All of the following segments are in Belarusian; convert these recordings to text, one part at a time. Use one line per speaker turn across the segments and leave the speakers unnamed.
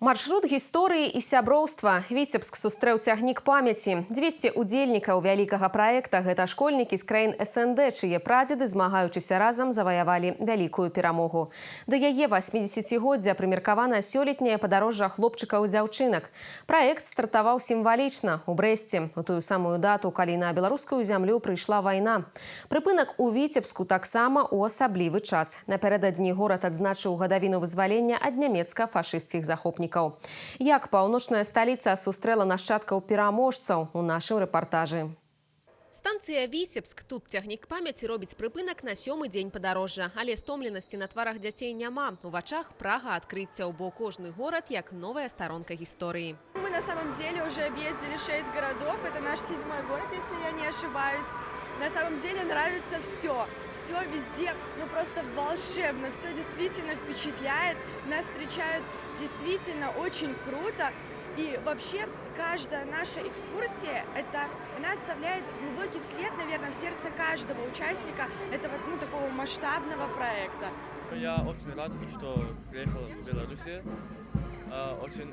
Маршрут гісторыі і сяброўства. Віцебск сустрэў цягнік памяці. 200 удзельнікаў вялікага праекта – гэта школьнікі з краін СНД, чые прадзеды, змагаючыся разам, заваявалі вялікую перамогу. Да яе 80-годдзя прымеркавана сёлетняе падарожжа хлопчыкаў і дзяўчынак. Праект стартаваў сімвалічна у Брэсце, у тую самую дату, калі на беларускую зямлю прыйшла вайна. Прыпынак у Віцебску таксама ў асаблівы час. Напярэдадні горад адзначыў гадавіну вызвалення ад нямецка-фашысцкіх захопнікаў. Як паўночная сталіца сустрэла нашчадкаў пераможцаў у нашым рэпартажы. Станцыя Віцебск. Тут цягнік памяці робіць прыпынак на 7-й дзень падарожжа. Але стомленасці на тварах дзяцей няма. У вачах прага адкрыццяў, бо кожны горад як новая сторонка гісторыі.
Мы на самом деле уже объездили 6 городов. Это наш 7-й город, если я не ошибаюсь. На самом деле нравится все. Все везде, ну просто волшебно. Все действительно впечатляет. Нас встречают действительно очень круто. И вообще каждая наша экскурсия, она оставляет глубокий след, наверное, в сердце каждого участника этого такого масштабного проекта.
Я очень рад, что приехал в Беларусь. Очень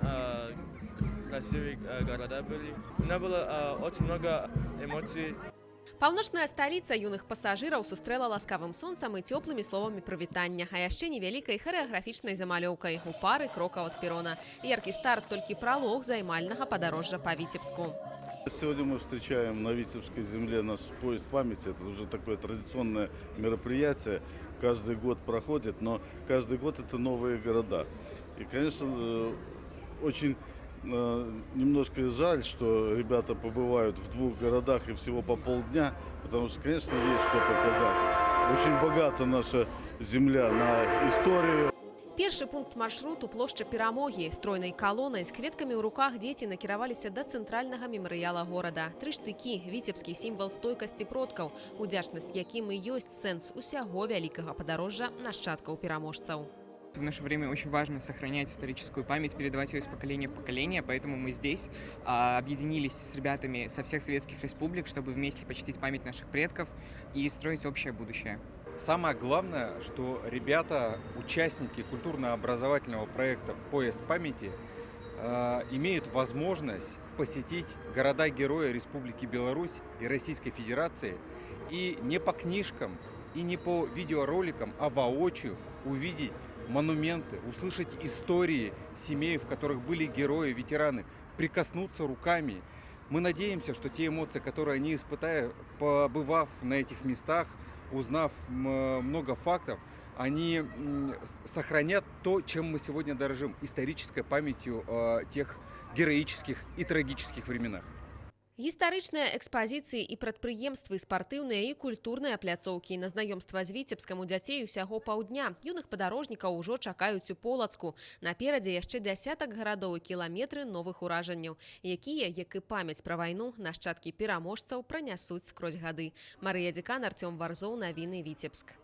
красивые города были. У меня было очень много эмоций.
Паўночная сталіца юных пасажыраў сустрэла ласкавым сонцам і цёплымі словамі прывітання, а яшчэ невялікай харэаграфічнай замалёўкай у пары крокаў ад перона. Яркі старт толькі пралог займальнага падарожжа па Витебску.
Сегодня мы встречаем на Витебской земле наш поезд памяти. Это уже такое традиционное мероприятие. Каждый год проходит, но каждый год это новые города. И, конечно, очень немножко жаль, что ребята побывают в 2 городах и всего по полдня, потому что, конечно, есть что показать. Очень богата наша земля на историю.
Першы пункт маршруту – плошча Перамогі. Стройнай калонай з кветкамі ў руках дзеці накіраваліся да цэнтральнага мемарыяла горада. 3 штыкі – віцебскі сімвал стойкасці продкаў, удзячнасць якім і ёсць сэнс усяго вялікага падарожжа нашчадкаў пераможцаў.
В наше время очень важно сохранять историческую память, передавать ее из поколения в поколение, поэтому мы здесь объединились с ребятами со всех советских республик, чтобы вместе почтить память наших предков и строить общее будущее.
Самое главное, что ребята, участники культурно-образовательного проекта «Поезд памяти» имеют возможность посетить города-герои Республики Беларусь и Российской Федерации и не по книжкам, и не по видеороликам, а воочию увидеть монументы, услышать истории семей, в которых были герои, ветераны, прикоснуться руками. Мы надеемся, что те эмоции, которые они испытают, побывав на этих местах, узнав много фактов, они сохранят то, чем мы сегодня дорожим, исторической памятью о тех героических и трагических временах.
Гістарычныя экспазіцыі і прадпрыемствы, спартыўныя і культурныя пляцоўкі. На знаёмства з Віцебскам у дзяцей усяго паўдня. Юных падарожнікаў ужо чакаюць у Полацку. Наперадзе яшчэ дзясятак гарадоў і кіламетры новых уражанняў, якія, як і памяць пра вайну, нашчадкі пераможцаў пранясуць скрозь гады. Марыя Дзікан, Артём Варзоў, навіны Віцебск.